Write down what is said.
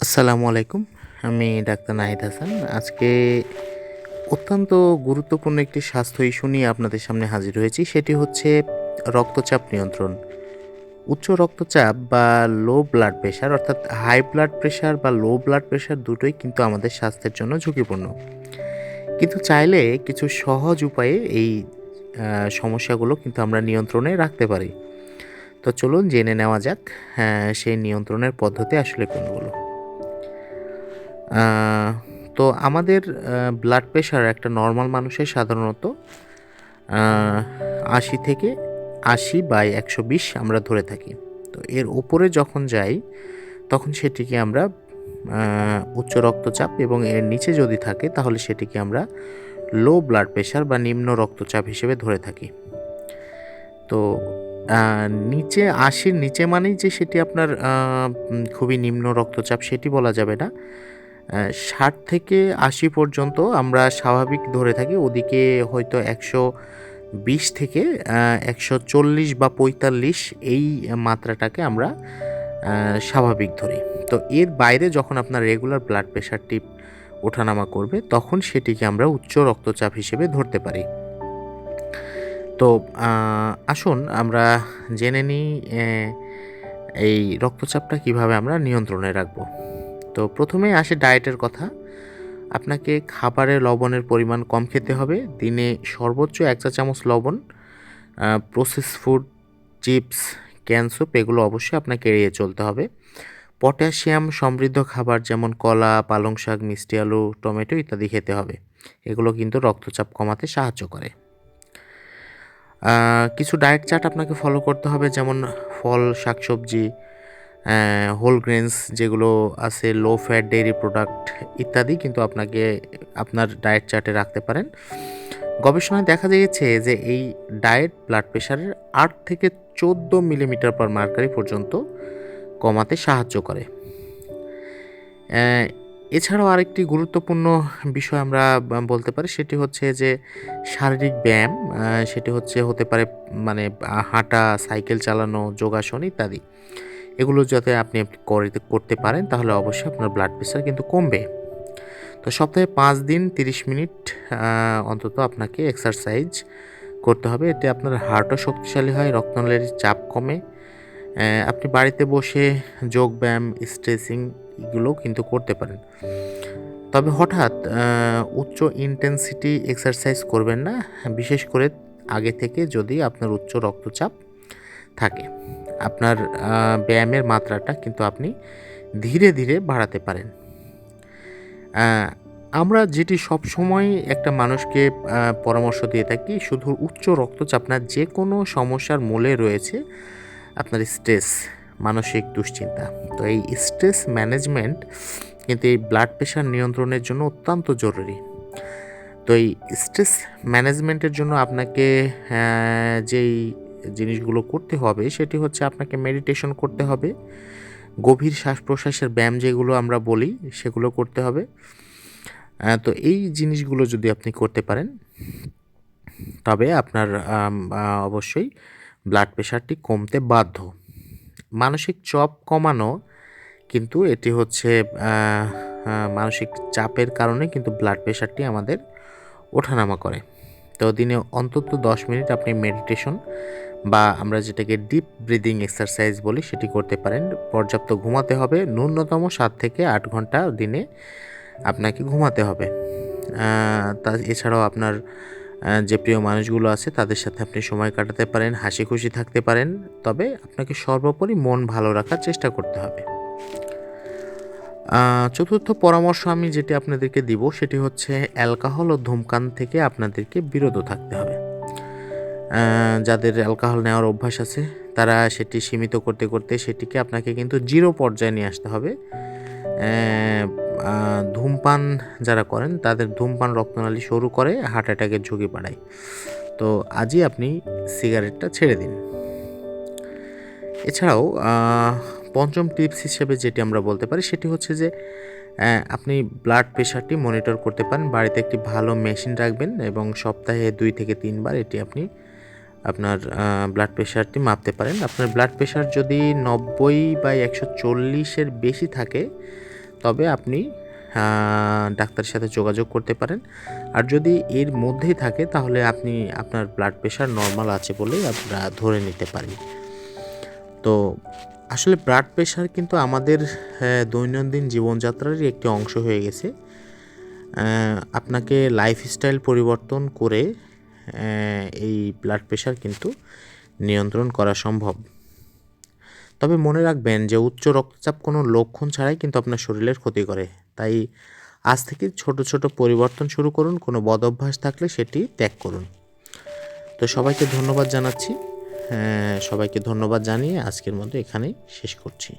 আসসালামু আলাইকুম। আমি ডাক্তার নাহিদ হাসান। আজকে অত্যন্ত গুরুত্বপূর্ণ একটি স্বাস্থ্য ইস্যু নিয়ে আপনাদের সামনে হাজির হয়েছি। সেটি হচ্ছে রক্তচাপ নিয়ন্ত্রণ। উচ্চ রক্তচাপ বা লো ব্লাড প্রেশার অর্থাৎ হাই ব্লাড প্রেশার বা লো ব্লাড প্রেশার দুটোই কিন্তু আমাদের স্বাস্থ্যের জন্য ঝুঁকিপূর্ণ। কিন্তু চাইলে কিছু সহজ উপায়ে এই সমস্যাগুলো কিন্তু আমরা নিয়ন্ত্রণে রাখতে পারি। তো চলুন জেনে নেওয়া যাক সেই নিয়ন্ত্রণের পদ্ধতি আসলে কোনগুলো। আ তো আমাদের ব্লাড প্রেশার একটা নরমাল মানুষের সাধারণত আ ৮০ থেকে ৮০/১২০ আমরা ধরে থাকি। তো এর উপরে যখন যাই তখন সেটিকে আমরা আ উচ্চ রক্তচাপ এবং এর নিচে যদি থাকে তাহলে সেটিকে আমরা লো ব্লাড প্রেশার বা নিম্ন রক্তচাপ হিসেবে ধরে থাকি। তো আ নিচে ৮০ র নিচে মানেই যে সেটি আপনার খুবই নিম্ন রক্তচাপ সেটি বলা যাবে না। ৬০ থেকে ৮০ পর্যন্ত আমরা স্বাভাবিক ধরে থাকি। ওদিকে হয়তো ১২০ থেকে ১৪০ বা ৪৫ এই মাত্রাটাকে আমরা স্বাভাবিক ধরি। তো এর বাইরে যখন আপনার রেগুলার ব্লাড প্রেশারটি ওঠানামা করবে তখন সেটিকে আমরা উচ্চ রক্তচাপ হিসেবে ধরতে পারি। তো আ আসুন আমরা জেনে নিই এই রক্তচাপটা কিভাবে আমরা নিয়ন্ত্রণে রাখবো। তো প্রথমেই আসে ডায়েটের কথা। আপনাকে খাবারে লবণের পরিমাণ কম খেতে হবে। দিনে সর্বোচ্চ ১ চা চামচ লবণ, process food, chips, can soup এগুলো অবশ্যই আপনাকে এড়িয়ে চলতে হবে। পটাশিয়াম সমৃদ্ধ খাবার যেমন কলা, পালং শাক, মিষ্টি আলু, টমেটো ইত্যাদি খেতে হবে। এগুলো কিন্তু রক্তচাপ কমাতে সাহায্য করে। কিছু ডায়েট চার্ট আপনাকে ফলো করতে হবে যেমন ফল, শাকসবজি, হোল গ্রেনস যেগুলো আছে, লো ফ্যাট ডেইরি প্রোডাক্ট ইত্যাদি কিন্তু আপনাকে আপনার ডায়েট চার্টে রাখতে পারেন। গবেষণায় দেখা গিয়েছে যে এই ডায়েট ব্লাড প্রেশারের ৮ থেকে ১৪ মিলিমিটার পার মার্কারি পর্যন্ত কমাতে সাহায্য করে। অ্যা এছাড়াও আরেকটি গুরুত্বপূর্ণ বিষয় আমরা বলতে পারি সেটি হচ্ছে যে শারীরিক ব্যায়াম সেটি হতে পারে মানে হাঁটা, সাইকেল চালানো, যোগাসন ইত্যাদি। এগুলো যাতে আপনি করতে পারেন তাহলে অবশ্যই আপনার ব্লাড প্রেশার কিন্তু কমবে। তো সপ্তাহে ৫ দিন ৩০ মিনিট অন্তত আপনাকে এক্সারসাইজ করতে হবে। এতে আপনার হার্টও শক্তিশালী হয়, রক্তনালীর চাপ কমে। আপনি বাড়িতে বসে যোগব্যায়াম, স্ট্রেচিং এগুলোও কিন্তু করতে পারেন। তবে হঠাৎ উচ্চ ইনটেনসিটি এক্সারসাইজ করবেন না। বিশেষ করে আগে থেকে যদি আপনার উচ্চ রক্তচাপ থাকে। আপনার ব্যায়ামের মাত্রাটা কিন্তু আপনি ধীরে, ধীরে বাড়াতে পারেন। আ আমরা যেটি সবসময় একটা মানুষকে পরামর্শ দিয়ে থাকি শুধু উচ্চ রক্তচাপ না, যেকোনো সমস্যার মূলে রয়েছে আপনার স্ট্রেস, মানসিক দুশ্চিন্তা। তো এই স্ট্রেস ম্যানেজমেন্ট কিন্তু এই ব্লাড প্রেশার নিয়ন্ত্রণের জন্য অত্যন্ত জরুরি। তো এই স্ট্রেস ম্যানেজমেন্টের জন্য আপনাকে যেই জিনিসগুলো করতে হবে সেটি হচ্ছে আপনাকে মেডিটেশন করতে হবে। গভীর শ্বাস-প্রশ্বাসের ব্যায়াম যেগুলো আমরা বলি সেগুলো করতে হবে। তো এই জিনিসগুলো যদি আপনি করতে পারেন তবে আপনার অবশ্যই ব্লাড প্রেশারটি কমতে বাধ্য। মানসিক চাপ কমানো কিন্তু এটি হচ্ছে আ আ মানসিক চাপের কারণে কিন্তু ব্লাড প্রেশারটি আমাদের ওঠানামা করে। তো দিনে অন্তত ১০ মিনিট আপনি মেডিটেশন বা আমরা যেটাকে ডিপ ব্রিদিং এক্সারসাইজ বলি সেটি করতে পারেন। পর্যাপ্ত ঘুমাতে হবে। ন্যূনতম ৭ থেকে ৮ ঘন্টা দিনে আপনাকে ঘুমাতে হবে। আ এছাড়াও আপনার যে প্রিয় মানুষগুলো আছে তাদের সাথে আপনি সময় কাটাতে পারেন, হাসিখুশি থাকতে পারেন। তবে আপনাকে সর্বোপরি মন ভালো রাখার চেষ্টা করতে হবে। চতুর্থ পরামর্শ আমি যেটি আপনাদেরকে দিব সেটি হচ্ছে অ্যালকোহল ও ধূমপান থেকে আপনাদেরকে বিরত থাকতে হবে। যাদের অ্যালকোহল নেওয়ার অভ্যাস আছে তারা সেটি সীমিত করতে, করতে সেটিকে আপনাকে কিন্তু 0 পর্যায়ে নিয়ে আসতে হবে। অ্যা আ ধূমপান যারা করেন তাদের ধূমপান রক্তনালী সরু করে হার্ট অ্যাটাকের ঝুঁকি বাড়ায়। তো আজই আপনি সিগারেটটা ছেড়ে দিন। এছাড়াও ৫ম টিপস হিসেবে যেটি আমরা বলতে পারি সেটি হচ্ছে যে আপনি ব্লাড প্রেশারটি মনিটর করতে পারেন। বাড়িতে একটি ভালো মেশিন রাখবেন এবং সপ্তাহে ২ থেকে ৩ বার এটি আপনি আপনার ব্লাড প্রেশারটি মাপতে পারেন। আপনার ব্লাড প্রেশার যদি ৯০/১৪০ এর বেশি থাকে তবে আপনি ডাক্তারের সাথে যোগাযোগ করতে পারেন। আর যদি এর মধ্যেই থাকে তাহলে আপনি আপনার ব্লাড প্রেশার নরমাল আছে বলেই আমরা ধরে নিতে পারি। তো আসলে ব্লাড প্রেশার কিন্তু আমাদের দৈনন্দিন জীবনযাত্রারই একটি অংশ হয়ে গেছে। আপনাকে লাইফস্টাইল পরিবর্তন করে এই ব্লাড প্রেশার কিন্তু নিয়ন্ত্রণ করা সম্ভব। তবে মনে রাখবেন যে উচ্চ রক্তচাপ কোনো লক্ষণ ছাড়াই কিন্তু আপনার শরীরের ক্ষতি করে। তাই আজ থেকে ছোট ছোট পরিবর্তন শুরু করুন, কোনো বদ অভ্যাস থাকলে সেটি ত্যাগ করুন। তো সবাইকে ধন্যবাদ জানাচ্ছি। সবাইকে ধন্যবাদ জানিয়ে আজকের মতো এখানেই শেষ করছি।